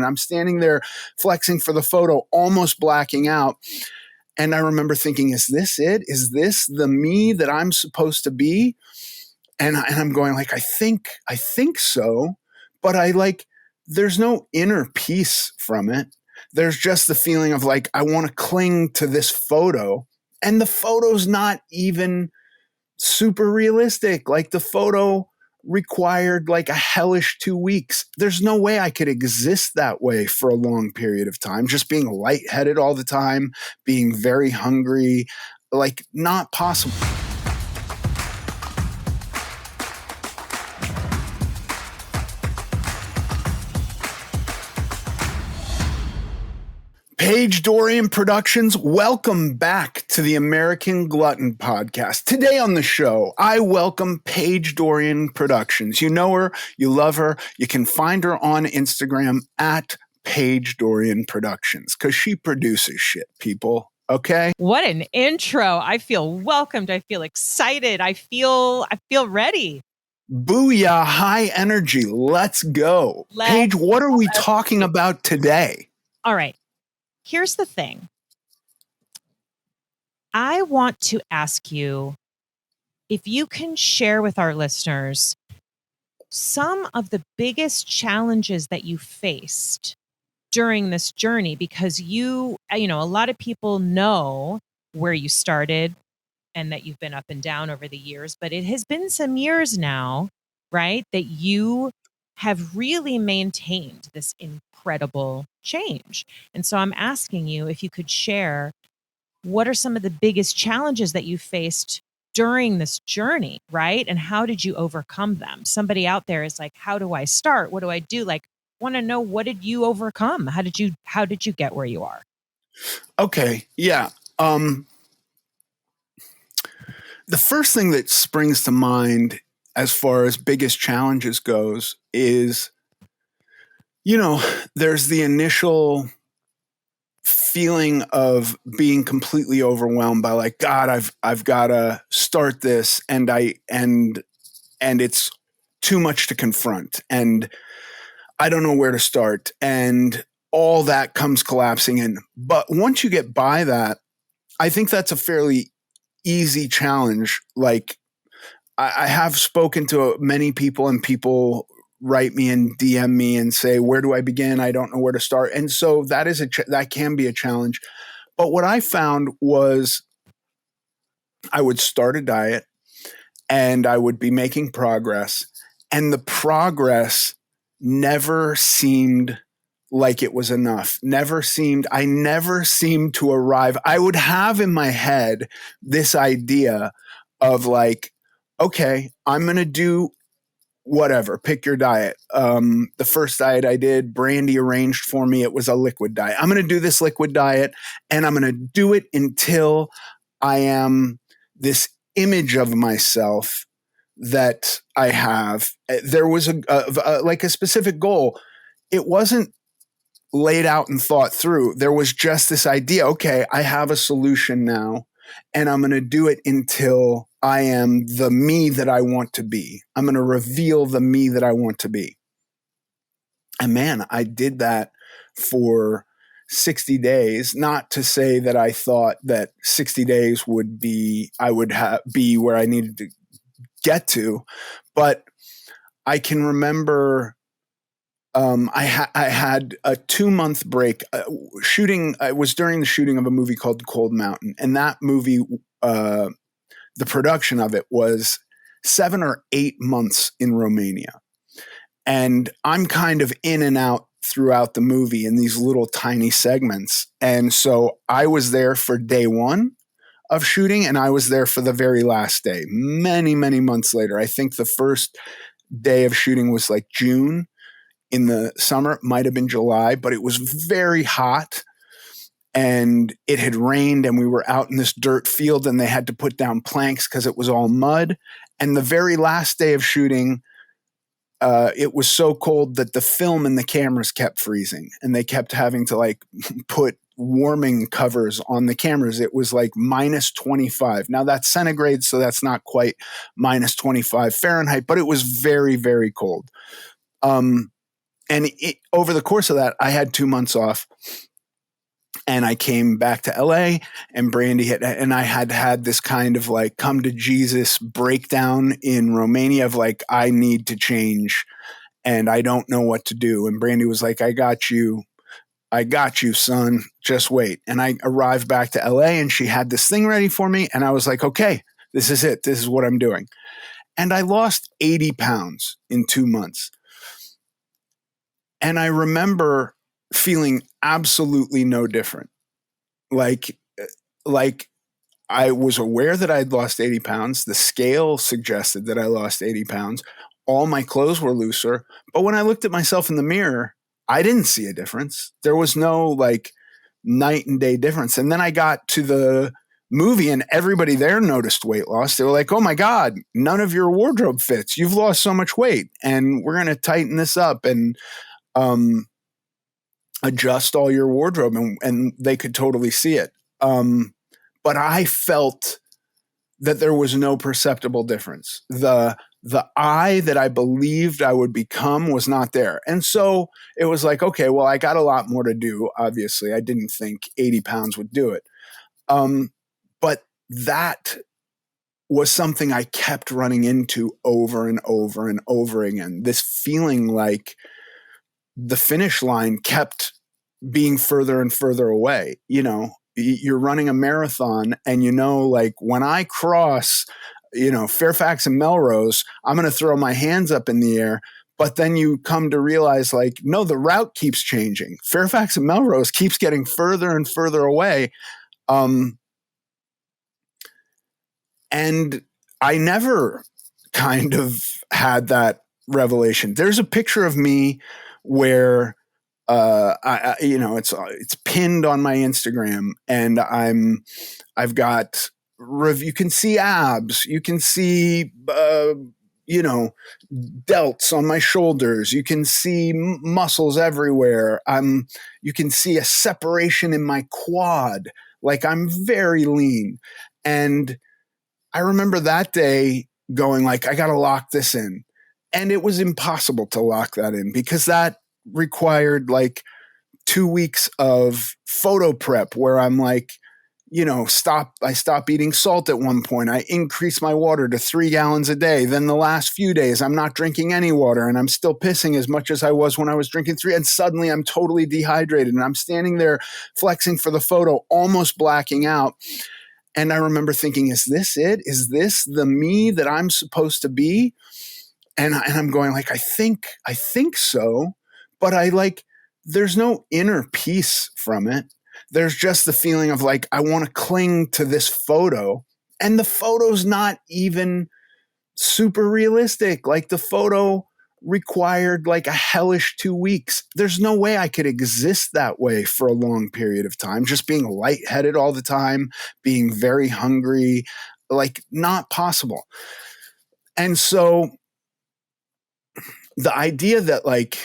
And I'm standing there flexing for the photo, almost blacking out. And I remember thinking, is this it? Is this the me that I'm supposed to be? And I'm going like, I think so. But there's no inner peace from it. There's just the feeling of like, I want to cling to this photo. And the photo's not even super realistic. Like the photo required like a hellish 2 weeks. There's no way I could exist that way for a long period of time. Just being lightheaded all the time, being very hungry, like not possible. Paige Dorian Productions, welcome back to the American Glutton Podcast. Today on the show, I welcome Paige Dorian Productions. You know her, you love her, you can find her on Instagram at Paige Dorian Productions because she produces shit, people. Okay? What an intro. I feel welcomed. I feel excited. I feel ready. Booyah, high energy. Let's go. Paige, what are we talking about today? All right. Here's the thing. I want to ask you if you can share with our listeners some of the biggest challenges that you faced during this journey, because a lot of people know where you started and that you've been up and down over the years, but it has been some years now, right, that you have really maintained this incredible change. And so I'm asking you if you could share what are some of the biggest challenges that you faced during this journey, right? And how did you overcome them? Somebody out there is like, how do I start? What do I do? Like, want to know, what did you overcome? How did you get where you are? Okay. Yeah. The first thing that springs to mind as far as biggest challenges goes is, there's the initial feeling of being completely overwhelmed by like, God, I've got to start this and it's too much to confront and I don't know where to start and all that comes collapsing in. But once you get by that, I think that's a fairly easy challenge. Like I have spoken to many people and people write me and DM me and say, where do I begin? I don't know where to start. And so that can be a challenge. But what I found was I would start a diet and I would be making progress, and the progress never seemed like it was enough. I never seemed to arrive. I would have in my head this idea of like, okay, I'm going to do whatever, pick your diet. The first diet I did, Brandy arranged for me, it was a liquid diet. I'm going to do this liquid diet and I'm going to do it until I am this image of myself that I have. There was a specific goal. It wasn't laid out and thought through. There was just this idea, okay, I have a solution now and I'm going to do it until I am the me that I want to be. I'm going to reveal the me that I want to be. And man, I did that for 60 days, not to say that I thought that 60 days would be, be where I needed to get to, but I can remember I had a 2-month break shooting. It was during the shooting of a movie called Cold Mountain. And that movie, the production of it was 7 or 8 months in Romania. And I'm kind of in and out throughout the movie in these little tiny segments. And so I was there for day one of shooting and I was there for the very last day, many, many months later. I think the first day of shooting was like June. In the summer, it might have been July, but it was very hot and it had rained and we were out in this dirt field and they had to put down planks because it was all mud. And the very last day of shooting, it was so cold that the film and the cameras kept freezing and they kept having to like put warming covers on the cameras. It was like minus 25. Now that's centigrade, so that's not quite minus 25 Fahrenheit, but it was very, very cold. over the course of that, I had 2 months off. And I came back to LA, and Brandy and I had this kind of like come to Jesus breakdown in Romania of like, I need to change and I don't know what to do. And Brandy was like, I got you, son. Just wait. And I arrived back to LA, and she had this thing ready for me. And I was like, okay, this is it. This is what I'm doing. And I lost 80 pounds in 2 months. And I remember feeling absolutely no different. Like I was aware that I'd lost 80 pounds. The scale suggested that I lost 80 pounds. All my clothes were looser. But when I looked at myself in the mirror, I didn't see a difference. There was no like night and day difference. And then I got to the movie, and everybody there noticed weight loss. They were like, oh my God, none of your wardrobe fits. You've lost so much weight, and we're going to tighten this up and adjust all your wardrobe. And they could totally see it. But I felt that there was no perceptible difference. The I that I believed I would become was not there. And so it was like, okay, well, I got a lot more to do. Obviously, I didn't think 80 pounds would do it. But that was something I kept running into over and over and over again. This feeling like the finish line kept being further and further away. You know, you're running a marathon, and like when I cross, Fairfax and Melrose, I'm going to throw my hands up in the air. But then you come to realize like, no, the route keeps changing. Fairfax and Melrose keeps getting further and further away. And I never kind of had that revelation. There's a picture of me where it's pinned on my Instagram, and I've got you can see abs, you can see delts on my shoulders, you can see muscles everywhere. You can see a separation in my quad, like I'm very lean. And I remember that day going like, I got to lock this in. And it was impossible to lock that in because that required like 2 weeks of photo prep where I'm like, I stopped eating salt at one point. I increased my water to 3 gallons a day. Then the last few days, I'm not drinking any water, and I'm still pissing as much as I was when I was drinking 3. And suddenly I'm totally dehydrated, and I'm standing there flexing for the photo, almost blacking out. And I remember thinking, is this it? Is this the me that I'm supposed to be? And I'm going like, I think so. But there's no inner peace from it. There's just the feeling of like, I want to cling to this photo. And the photo's not even super realistic. Like the photo required like a hellish 2 weeks. There's no way I could exist that way for a long period of time. Just being lightheaded all the time, being very hungry, like not possible. And so the idea that like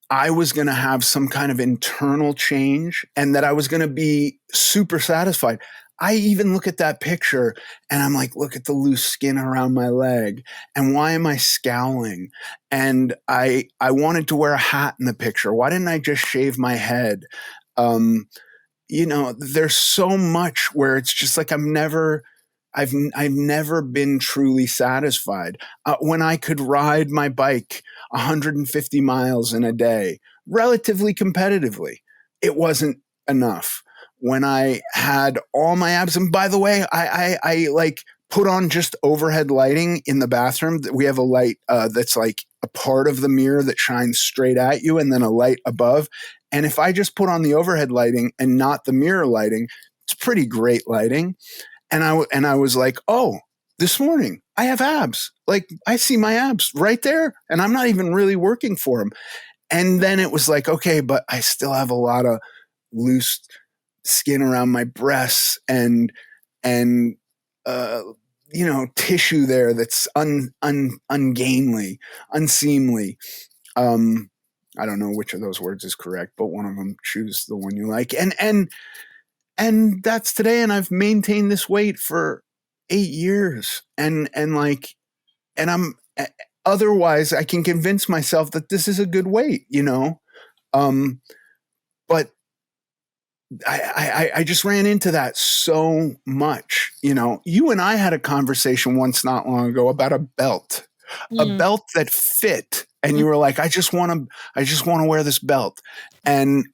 I was going to have some kind of internal change and that I was going to be super satisfied. I even look at that picture and I'm like, look at the loose skin around my leg. And why am I scowling? And I wanted to wear a hat in the picture. Why didn't I just shave my head? There's so much where it's just like I've never been truly satisfied. When I could ride my bike 150 miles in a day, relatively competitively, it wasn't enough. When I had all my abs, and by the way, I like put on just overhead lighting in the bathroom. We have a light that's like a part of the mirror that shines straight at you, and then a light above. And if I just put on the overhead lighting and not the mirror lighting, it's pretty great lighting. And I was like, oh, this morning I have abs. Like I see my abs right there, and I'm not even really working for them. And then it was like, okay, but I still have a lot of loose skin around my breasts and tissue there that's ungainly, unseemly. I don't know which of those words is correct, but one of them, choose the one you like. And that's today. And I've maintained this weight for 8 years. And otherwise I can convince myself that this is a good weight, but I just ran into that so much. You and I had a conversation once not long ago about a belt that fit. And you were like, I just want to wear this belt. And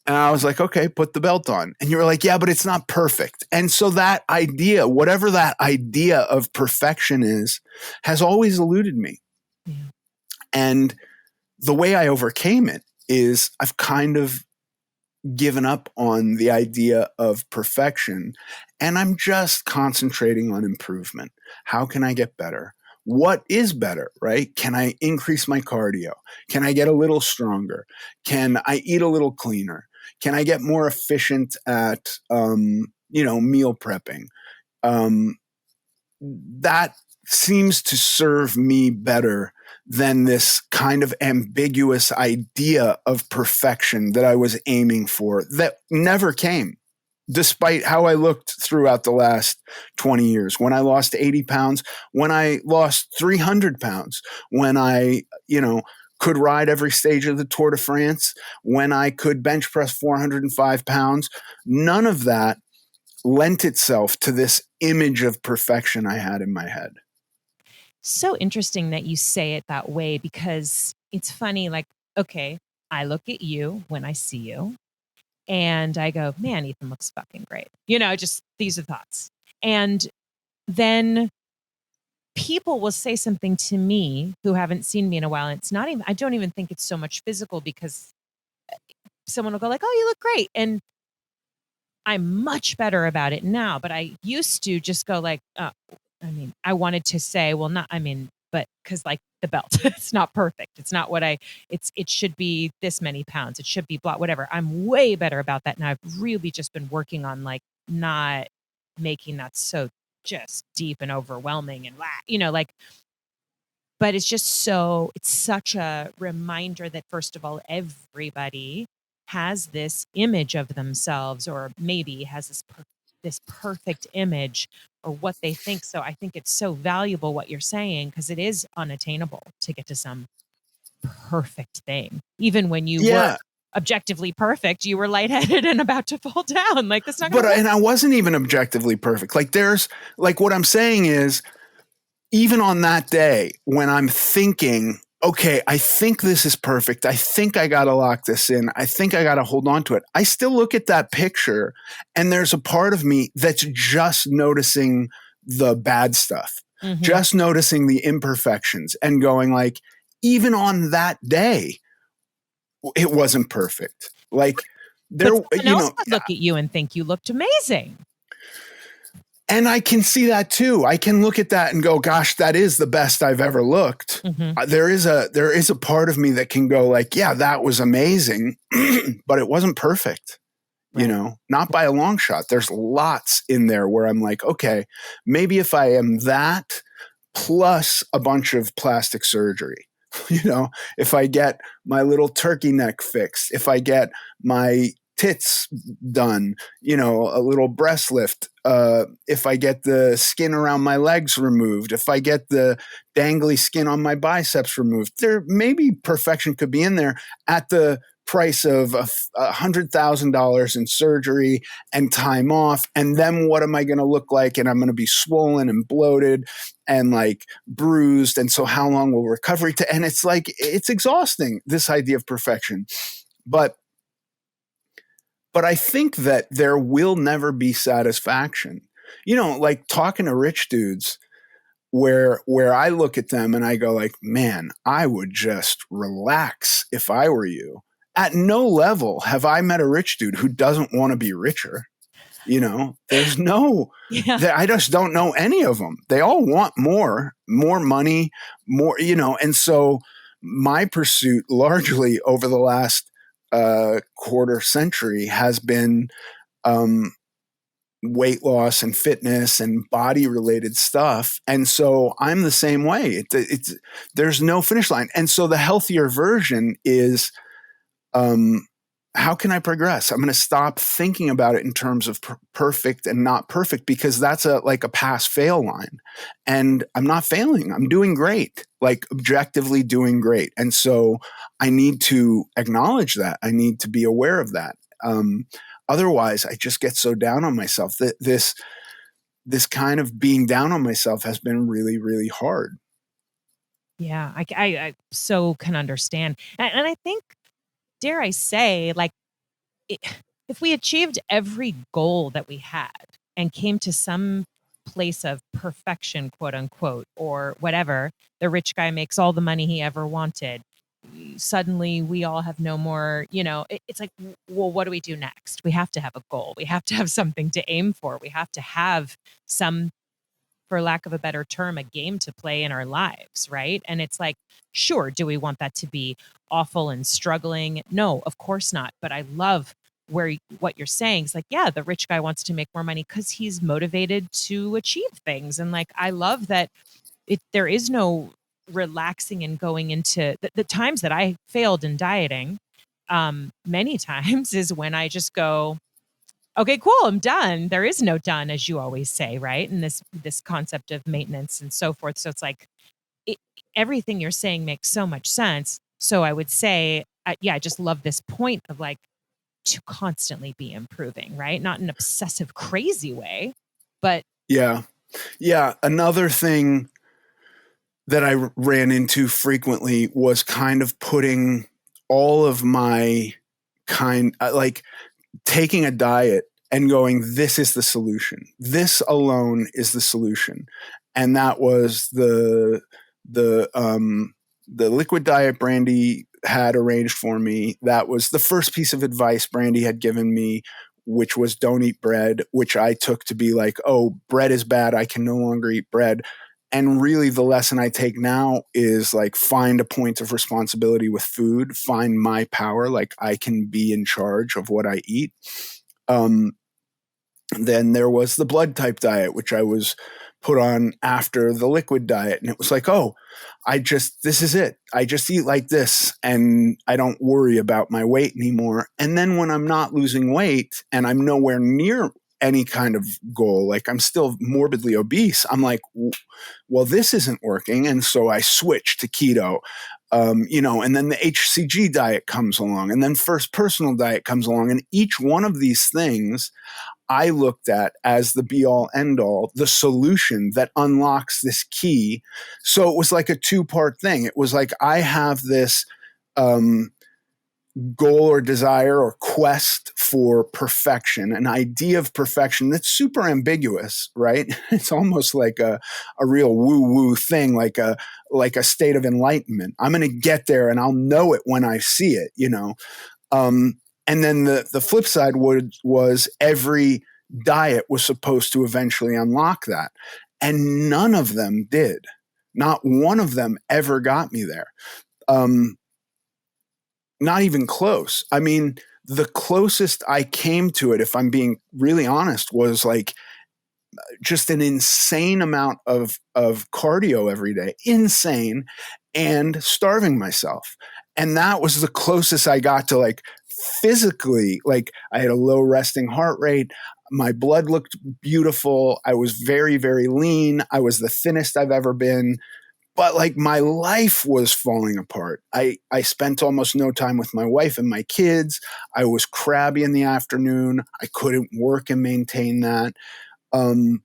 I was like, okay, put the belt on. And you were like, yeah, but it's not perfect. And so that idea, whatever that idea of perfection is, has always eluded me. Yeah. And the way I overcame it is I've kind of given up on the idea of perfection, and I'm just concentrating on improvement. How can I get better? What is better, right? Can I increase my cardio? Can I get a little stronger? Can I eat a little cleaner? Can I get more efficient at, meal prepping? That seems to serve me better than this kind of ambiguous idea of perfection that I was aiming for that never came, despite how I looked throughout the last 20 years. When I lost 80 pounds, when I lost 300 pounds, when I, could ride every stage of the Tour de France, when I could bench press 405 pounds, none of that lent itself to this image of perfection I had in my head. So interesting that you say it that way, because it's funny, like, okay, I look at you when I see you and I go, man, Ethan looks fucking great. Just these are thoughts. And then people will say something to me who haven't seen me in a while. And I don't even think it's so much physical, because someone will go like, oh, you look great. And I'm much better about it now, but I used to just go like, I wanted to say, but because like the belt, it's not perfect. It's not it should be this many pounds. It should be blah, whatever. I'm way better about that now. I've really just been working on like not making that so just deep and overwhelming and but it's such a reminder that, first of all, everybody has this image of themselves, or maybe has this perfect image, or what they think. So I think it's so valuable what you're saying, because it is unattainable to get to some perfect thing. Even when you were objectively perfect, you were lightheaded and about to fall down. Like, that's not going to work. And I wasn't even objectively perfect. Like, what I'm saying is, even on that day when I'm thinking, okay, I think this is perfect, I think I got to lock this in, I think I got to hold on to it, I still look at that picture and there's a part of me that's just noticing the bad stuff, just noticing the imperfections and going like, even on that day, it wasn't perfect. Like, someone else would look at you and think you looked amazing. And I can see that too. I can look at that and go, gosh, that is the best I've ever looked. There is a part of me that can go like, yeah, that was amazing, but it wasn't perfect, not by a long shot. There's lots in there where I'm like, okay, maybe if I am that plus a bunch of plastic surgery, if I get my little turkey neck fixed, if I get my tits done, a little breast lift, if I get the skin around my legs removed, if I get the dangly skin on my biceps removed, there maybe perfection could be in there at the price of $100,000 in surgery and time off. And then what am I going to look like? And I'm going to be swollen and bloated and like bruised. And so how long will recovery take? And it's like, it's exhausting, this idea of perfection. But I think that there will never be satisfaction. Like talking to rich dudes where I look at them and I go like, man, I would just relax if I were you. At no level have I met a rich dude who doesn't want to be richer. There's no, I just don't know any of them. They all want more money, more, and so my pursuit largely over the last quarter century has been weight loss and fitness and body related stuff. And so I'm the same way. There's no finish line. And so the healthier version is how can I progress? I'm going to stop thinking about it in terms of perfect and not perfect, because that's like a pass fail line. And I'm not failing. I'm doing great, like objectively doing great. And so I need to acknowledge that. I need to be aware of that. Otherwise, I just get so down on myself. This kind of being down on myself has been really, really hard. Yeah, I so can understand. And I think, dare I say, like, i- if we achieved every goal that we had and came to some place of perfection, quote unquote, or whatever, the rich guy makes all the money he ever wanted. Suddenly, we all have no more, it's like, well, what do we do next? We have to have a goal. We have to have something to aim for. We have to have some, for lack of a better term, a game to play in our lives, right? And it's like, sure, do we want that to be awful and struggling? No, of course not. But I love what you're saying. It's like, yeah, the rich guy wants to make more money because he's motivated to achieve things. And like, I love that there is no relaxing and going into the times that I failed in dieting. Many times is when I just go, okay, cool, I'm done. There is no done, as you always say, right? And this concept of maintenance and so forth. So it's like, it, everything you're saying makes so much sense. So I would say, yeah, I just love this point of like, to constantly be improving, right? Not in an obsessive, crazy way, but Yeah. Yeah. Another thing that I ran into frequently was kind of putting all of my like taking a diet and going, this is the solution. This alone is the solution. And that was the liquid diet Brandy had arranged for me. That was the first piece of advice Brandy had given me, which was don't eat bread, which I took to be like, oh, bread is bad. I can no longer eat bread. And really the lesson I take now is like, find a point of responsibility with food, find my power. Like I can be in charge of what I eat. Then there was the blood type diet, which I was put on after the liquid diet. And it was like, oh, this is it. I just eat like this and I don't worry about my weight anymore. And then when I'm not losing weight and I'm nowhere near any kind of goal, like I'm still morbidly obese, I'm like, well, this isn't working. And so I switched to keto. And then the HCG diet comes along, and then First Personal diet comes along. And each one of these things I looked at as the be all end all, the solution that unlocks this key. So it was like a 2-part thing. It was like, I have this goal or desire or quest for perfection, an idea of perfection that's super ambiguous, right? It's almost like a real woo-woo thing, like a state of enlightenment. I'm going to get there and I'll know it when I see it, and then the flip side was every diet was supposed to eventually unlock that. And none of them did. Not one of them ever got me there. Not even close. I mean, the closest I came to it, if I'm being really honest, was like just an insane amount of cardio every day, insane, and starving myself. And that was the closest I got to like physically, like I had a low resting heart rate. My blood looked beautiful. I was very, very lean. I was the thinnest I've ever been. But like my life was falling apart. I spent almost no time with my wife and my kids. I was crabby in the afternoon. I couldn't work and maintain that. And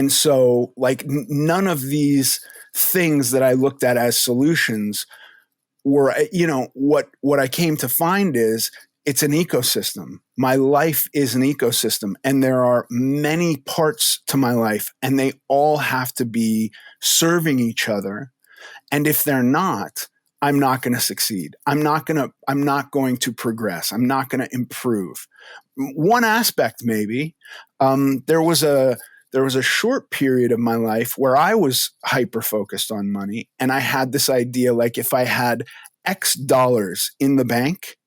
so like none of these things that I looked at as solutions were, what I came to find is it's an ecosystem. My life is an ecosystem, and there are many parts to my life, and they all have to be serving each other. And if they're not, I'm not going to succeed. I'm not going to progress. I'm not going to improve. One aspect, maybe, there was a short period of my life where I was hyper focused on money, and I had this idea, like if I had X dollars in the bank,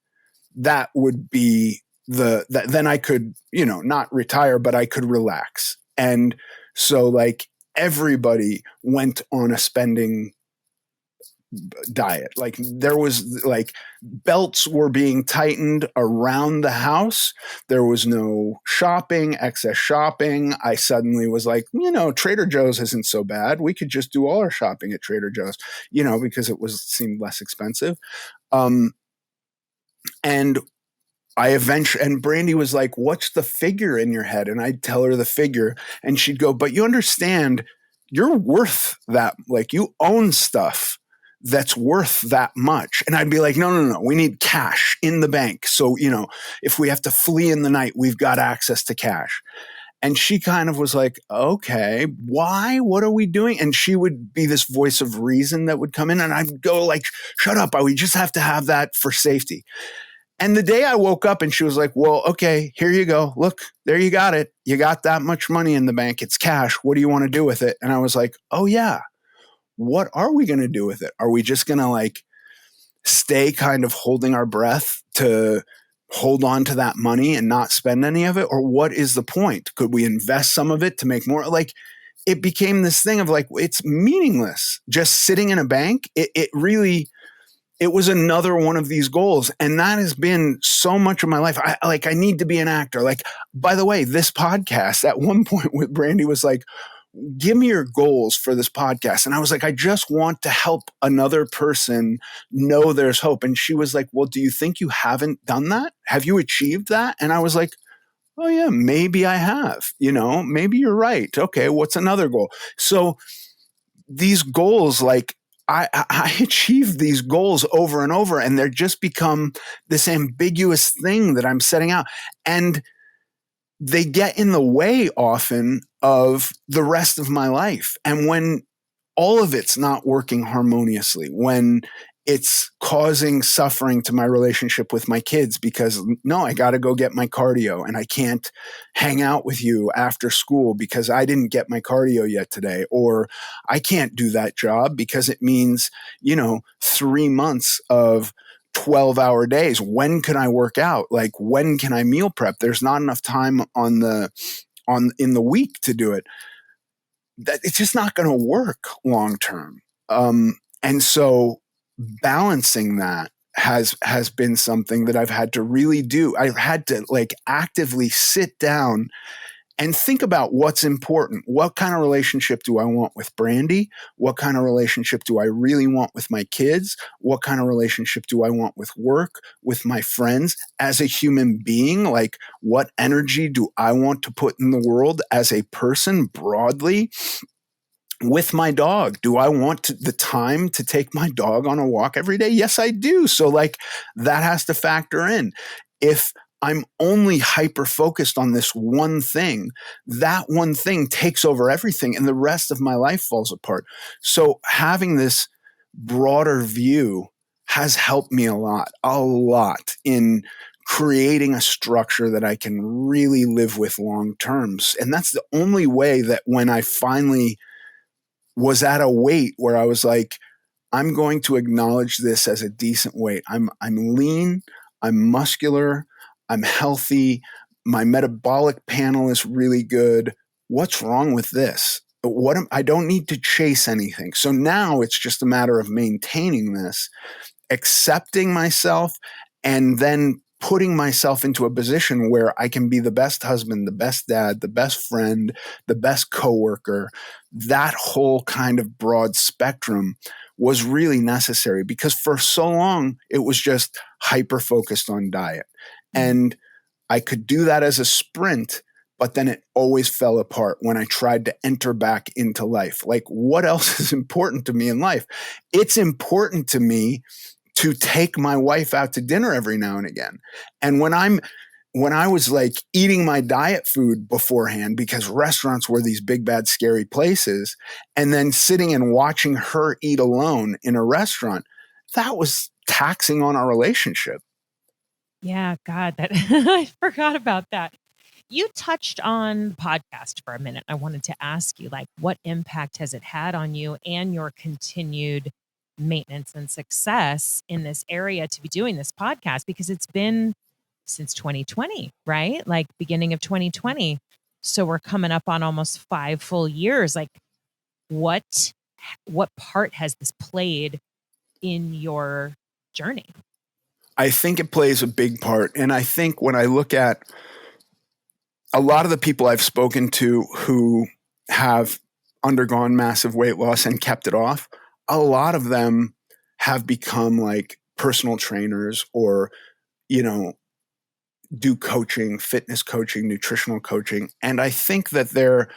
that would be then I could, not retire, but I could relax. And so like everybody went on a spending diet. Like there was like belts were being tightened around the house. There was no shopping, excess shopping. I suddenly was like, Trader Joe's isn't so bad. We could just do all our shopping at Trader Joe's, because it seemed less expensive. And and Brandy was like, what's the figure in your head? And I'd tell her the figure and she'd go, but you understand, you're worth that. Like you own stuff that's worth that much. And I'd be like, no. We need cash in the bank. So, if we have to flee in the night, we've got access to cash. And she kind of was like, okay, why? What are we doing? And she would be this voice of reason that would come in and I'd go like, shut up. We just have to have that for safety. And the day I woke up and she was like, well, okay, here you go. Look, there you got it. You got that much money in the bank. It's cash. What do you want to do with it? And I was like, oh yeah. What are we going to do with it? Are we just going to like stay kind of holding our breath to hold on to that money and not spend any of it? Or what is the point? Could we invest some of it to make more? Like it became this thing of like, it's meaningless just sitting in a bank. It was another one of these goals. And that has been so much of my life. I need to be an actor. Like, by the way, this podcast at one point with Brandy was like, give me your goals for this podcast. And I was like, I just want to help another person know there's hope. And she was like, well, do you think you haven't done that? Have you achieved that? And I was like, oh yeah, maybe I have, maybe you're right. Okay. What's another goal? So these goals, like, I achieve these goals over and over, and they're just become this ambiguous thing that I'm setting out. And they get in the way often of the rest of my life. And when all of it's not working harmoniously, when it's causing suffering to my relationship with my kids because no, I got to go get my cardio and I can't hang out with you after school because I didn't get my cardio yet today, or I can't do that job because it means, 3 months of 12-hour days. When can I work out? Like, when can I meal prep? There's not enough time in the week to do it. That it's just not going to work long term. And so balancing that has been something that I've had to really do. I've had to like actively sit down and think about what's important. What kind of relationship do I want with Brandy? What kind of relationship do I really want with my kids? What kind of relationship do I want with work, with my friends, as a human being? Like, what energy do I want to put in the world as a person broadly? With my dog, do I want the time to take my dog on a walk every day? Yes, I do. So like that has to factor in. If I'm only hyper focused on this one thing, that one thing takes over everything and the rest of my life falls apart. So having this broader view has helped me a lot in creating a structure that I can really live with long terms. And that's the only way that when I finally was at a weight where I was like, I'm going to acknowledge this as a decent weight. I'm lean, I'm muscular, I'm healthy, my metabolic panel is really good. What's wrong with this? I don't need to chase anything. So now it's just a matter of maintaining this, accepting myself, and then putting myself into a position where I can be the best husband, the best dad, the best friend, the best coworker. That whole kind of broad spectrum was really necessary because for so long it was just hyper focused on diet. And I could do that as a sprint, but then it always fell apart when I tried to enter back into life. Like, what else is important to me in life? It's important to me to take my wife out to dinner every now and again. And when I was like eating my diet food beforehand, because restaurants were these big, bad, scary places, and then sitting and watching her eat alone in a restaurant, that was taxing on our relationship. Yeah, God, that I forgot about that. You touched on the podcast for a minute. I wanted to ask you, like, what impact has it had on you and your continued maintenance and success in this area to be doing this podcast? Because it's been since 2020, right? Like beginning of 2020. So we're coming up on almost 5 full years. Like, what part has this played in your journey? I think it plays a big part. And I think when I look at a lot of the people I've spoken to who have undergone massive weight loss and kept it off, a lot of them have become like personal trainers or, you know, do coaching, fitness coaching, nutritional coaching. And I think that there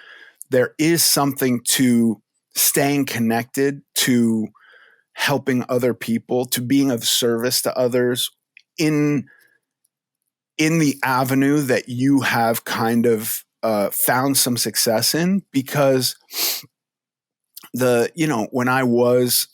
is something to staying connected, to helping other people, to being of service to others in the avenue that you have kind of found some success in. Because when I was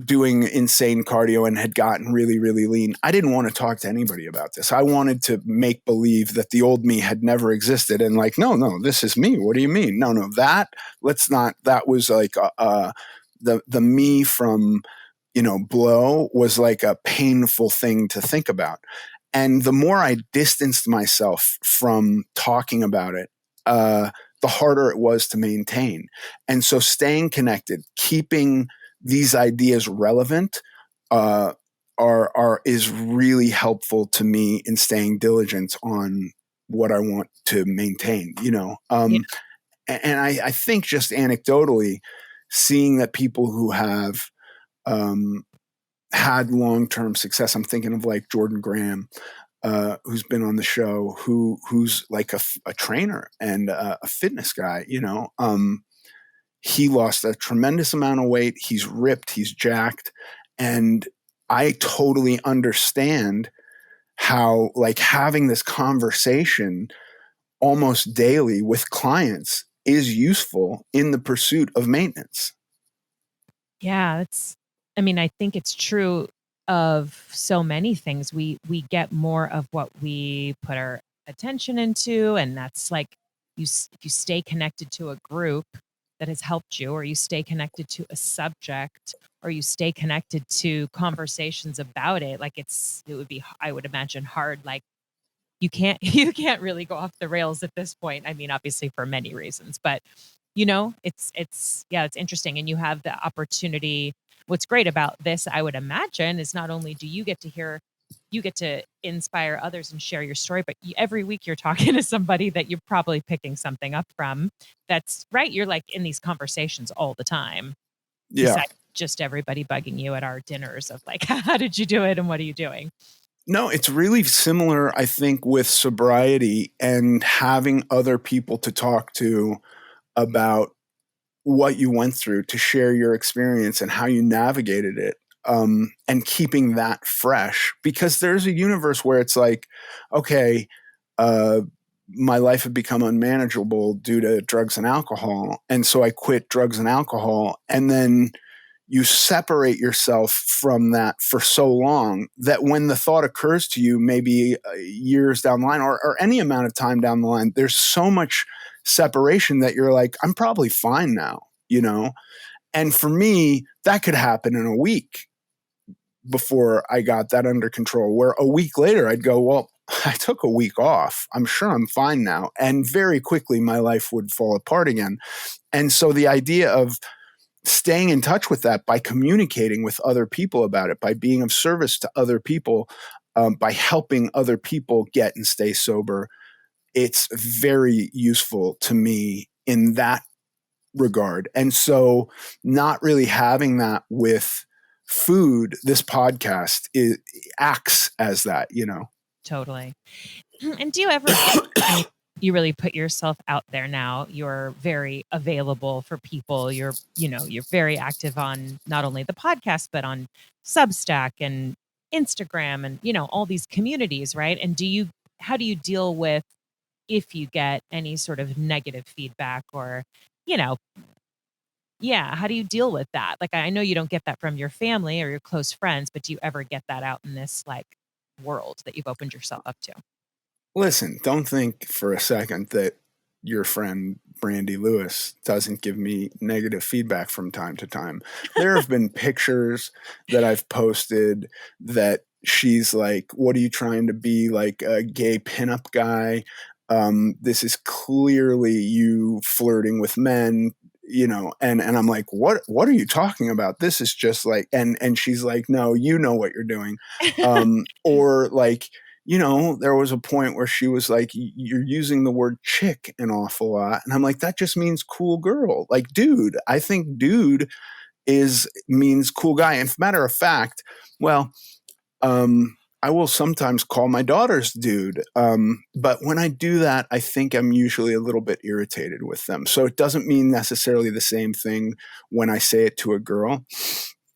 doing insane cardio and had gotten really, really lean, I didn't want to talk to anybody about this. I wanted to make believe that the old me had never existed. And like, no, this is me. What do you mean? No, that was like the me from, Blow was like a painful thing to think about. And the more I distanced myself from talking about it, the harder it was to maintain. And so staying connected, keeping these ideas relevant, is really helpful to me in staying diligent on what I want to maintain. Yeah. And I think just anecdotally, seeing that people who have had long-term success. I'm thinking of like Jordan Graham, who's been on the show, who's like a trainer and a fitness guy. He lost a tremendous amount of weight. He's ripped. He's jacked, and I totally understand how like having this conversation almost daily with clients is useful in the pursuit of maintenance. Yeah, I think it's true of so many things. We get more of what we put our attention into, and that's like if you stay connected to a group that has helped you, or you stay connected to a subject, or you stay connected to conversations about it, like it would be, I would imagine, hard. Like you can't you can't really go off the rails at this point. I mean, obviously for many reasons, but it's interesting. And you have the opportunity. What's great about this, I would imagine, is not only do you get to inspire others and share your story, but every week you're talking to somebody that you're probably picking something up from. That's right. You're like in these conversations all the time. Yeah. Besides just everybody bugging you at our dinners of like, how did you do it? And what are you doing? No, it's really similar, I think, with sobriety and having other people to talk to about what you went through, to share your experience and how you navigated it, and keeping that fresh. Because there's a universe where it's like, okay, my life had become unmanageable due to drugs and alcohol. And so I quit drugs and alcohol. And then you separate yourself from that for so long that when the thought occurs to you, maybe years down the line or any amount of time down the line, there's so much separation that you're like, I'm probably fine now, And for me, that could happen in a week before I got that under control, where a week later I'd go, well, I took a week off. I'm sure I'm fine now. And very quickly my life would fall apart again. And so the idea of staying in touch with that by communicating with other people about it, by being of service to other people, by helping other people get and stay sober, it's very useful to me in that regard. And so not really having that with food, this podcast acts as that, Totally. And do you ever you really put yourself out there now? You're very available for people. You're very active on not only the podcast, but on Substack and Instagram and, all these communities, right? And how do you deal with if you get any sort of negative feedback or, you know, yeah, how do you deal with that? Like, I know you don't get that from your family or your close friends, but do you ever get that out in this like world that you've opened yourself up to? Listen, don't think for a second that your friend Brandy Lewis doesn't give me negative feedback from time to time. There have been pictures that I've posted that she's like, what are you trying to be, like a gay pinup guy? This is clearly you flirting with men. and I'm like, what are you talking about? This is just like, and she's like, no, you know what you're doing. Or like, there was a point where she was like, you're using the word chick an awful lot. And I'm like, that just means cool girl. Like, dude, I think dude means cool guy. And matter of fact, well, I will sometimes call my daughters dude. But when I do that, I think I'm usually a little bit irritated with them. So it doesn't mean necessarily the same thing when I say it to a girl.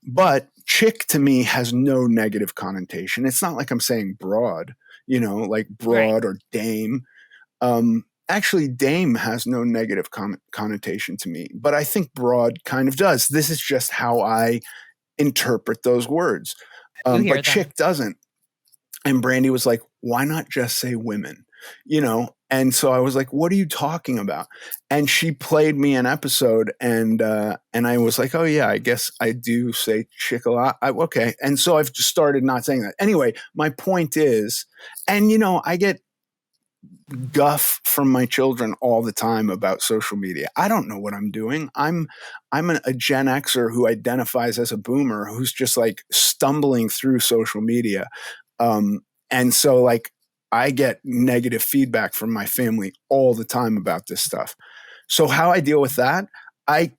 But chick to me has no negative connotation. It's not like I'm saying broad, like broad or dame. Actually, dame has no negative connotation to me, but I think broad kind of does. This is just how I interpret those words. But chick doesn't. And Brandy was like, why not just say women? And so I was like, what are you talking about? And she played me an episode, and I was like, oh yeah, I guess I do say chick a lot. Okay. And so I've just started not saying that. Anyway, my point is, and I get guff from my children all the time about social media. I don't know what I'm doing. I'm a Gen Xer who identifies as a boomer who's just like stumbling through social media. And so like I get negative feedback from my family all the time about this stuff. So how I deal with that, I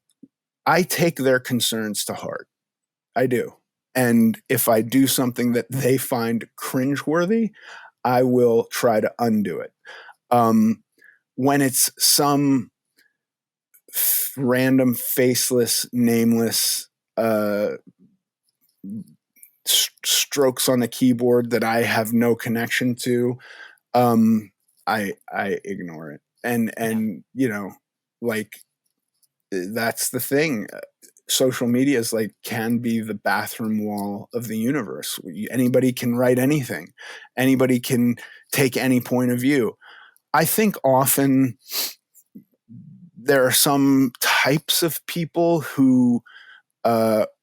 take their concerns to heart. I do. And if I do something that they find cringeworthy, I will try to undo it. When it's some random faceless, nameless strokes on the keyboard that I have no connection to, I ignore it. And like that's the thing. Social media is like can be the bathroom wall of the universe. Anybody can write anything. Anybody can take any point of view. I think often there are some types of people who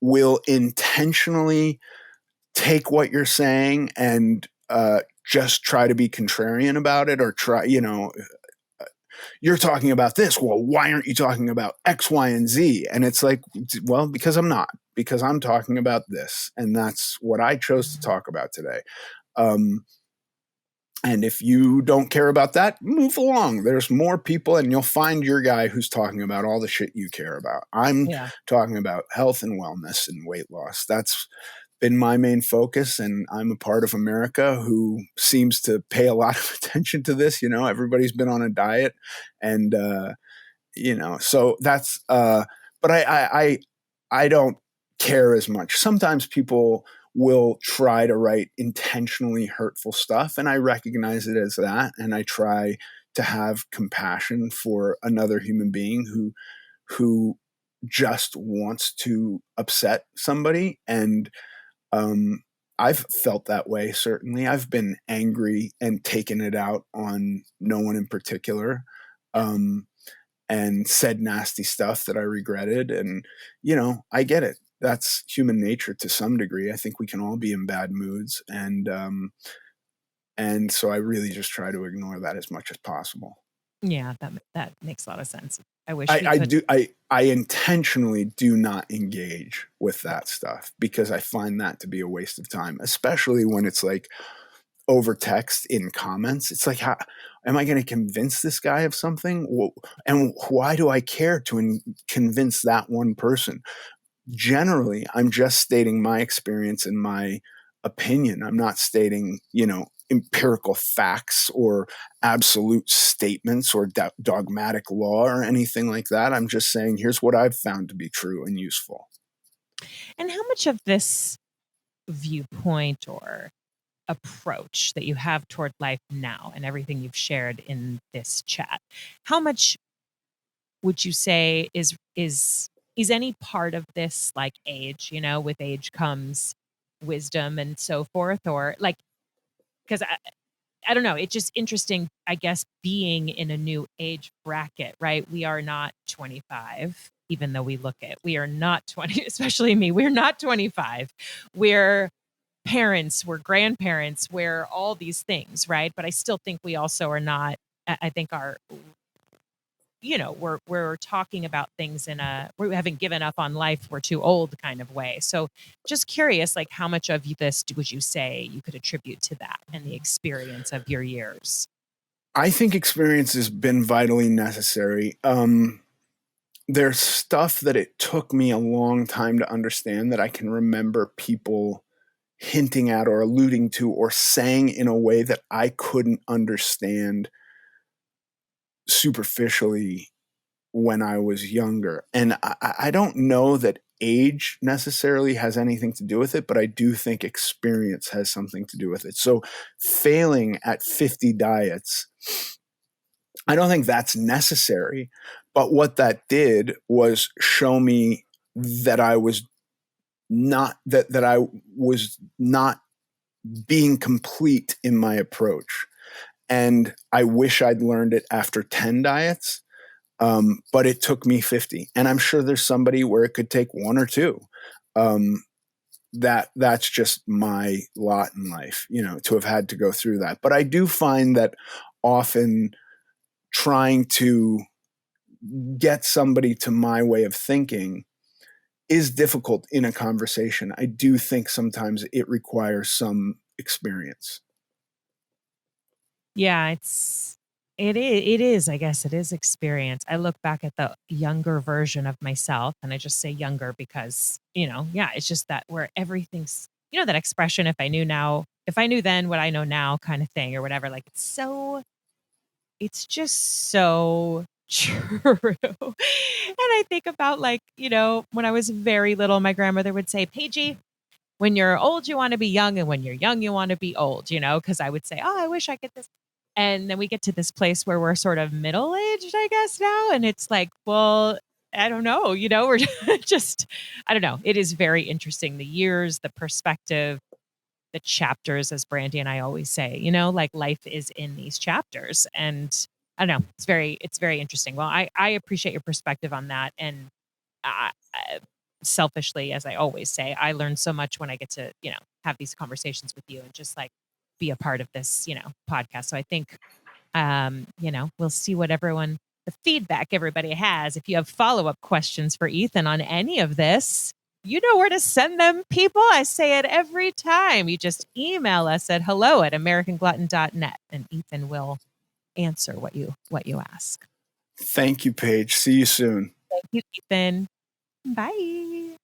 will intentionally take what you're saying and just try to be contrarian about it, or try, you're talking about this. Well, why aren't you talking about X, Y, and Z? And it's like, well, because I'm not, because I'm talking about this. And that's what I chose to talk about today. And if you don't care about that, move along. There's more people, and you'll find your guy who's talking about all the shit you care about. I'm talking about health and wellness and weight loss. That's been my main focus, and I'm a part of America who seems to pay a lot of attention to this. Everybody's been on a diet, and so that's. But I don't care as much. Sometimes people will try to write intentionally hurtful stuff, and I recognize it as that, and I try to have compassion for another human being who just wants to upset somebody. And I've felt that way. Certainly I've been angry and taken it out on no one in particular, and said nasty stuff that I regretted. And I get it. That's human nature to some degree. I think we can all be in bad moods, and so I really just try to ignore that as much as possible. Yeah, that makes a lot of sense. I wish I intentionally do not engage with that stuff because I find that to be a waste of time, especially when it's like over text in comments. It's like, how am I going to convince this guy of something? And why do I care to convince that one person? Generally, I'm just stating my experience and my opinion. I'm not stating, empirical facts or absolute statements or dogmatic law or anything like that. I'm just saying, here's what I've found to be true and useful. And how much of this viewpoint or approach that you have toward life now and everything you've shared in this chat, how much would you say is any part of this like age? With age comes wisdom and so forth, or like, because I don't know, it's just interesting, I guess, being in a new age bracket, right? We are not 25, even though we are not 20, especially me. We're not 25. We're parents, we're grandparents, we're all these things, right? But I still think we also are not, I think our we're talking about things we haven't given up on life, we're too old kind of way. So just curious, like how much of this would you say you could attribute to that and the experience of your years? I think experience has been vitally necessary. There's stuff that it took me a long time to understand that I can remember people hinting at or alluding to or saying in a way that I couldn't understand superficially when I was younger. And I don't know that age necessarily has anything to do with it, but I do think experience has something to do with it. So failing at 50 diets, I don't think that's necessary. But what that did was show me that I was not being complete in my approach. And I wish I'd learned it after 10 diets. But it took me 50. And I'm sure there's somebody where it could take one or two. That's just my lot in life, to have had to go through that. But I do find that often trying to get somebody to my way of thinking is difficult in a conversation. I do think sometimes it requires some experience. Yeah, it is, I guess it is experience. I look back at the younger version of myself, and I just say younger because, yeah, it's just that where everything's, that expression, if I knew then what I know now kind of thing or whatever, like it's just so true. And I think about like, when I was very little, my grandmother would say, Paigey, when you're old, you want to be young. And when you're young, you want to be old, because I would say, oh, I wish I could this. And then we get to this place where we're sort of middle aged, I guess, now. And it's like, well, I don't know, we're just, I don't know. It is very interesting. The years, the perspective, the chapters, as Brandy and I always say, like life is in these chapters. And I don't know, it's very interesting. Well, I appreciate your perspective on that. And selfishly, as I always say, I learn so much when I get to, have these conversations with you and just like be a part of this, podcast. So I think, we'll see what the feedback everybody has. If you have follow-up questions for Ethan on any of this, you know where to send them, people. I say it every time. You just email us at hello@americanglutton.net and Ethan will answer what you ask. Thank you, Paige. See you soon. Thank you, Ethan. Bye.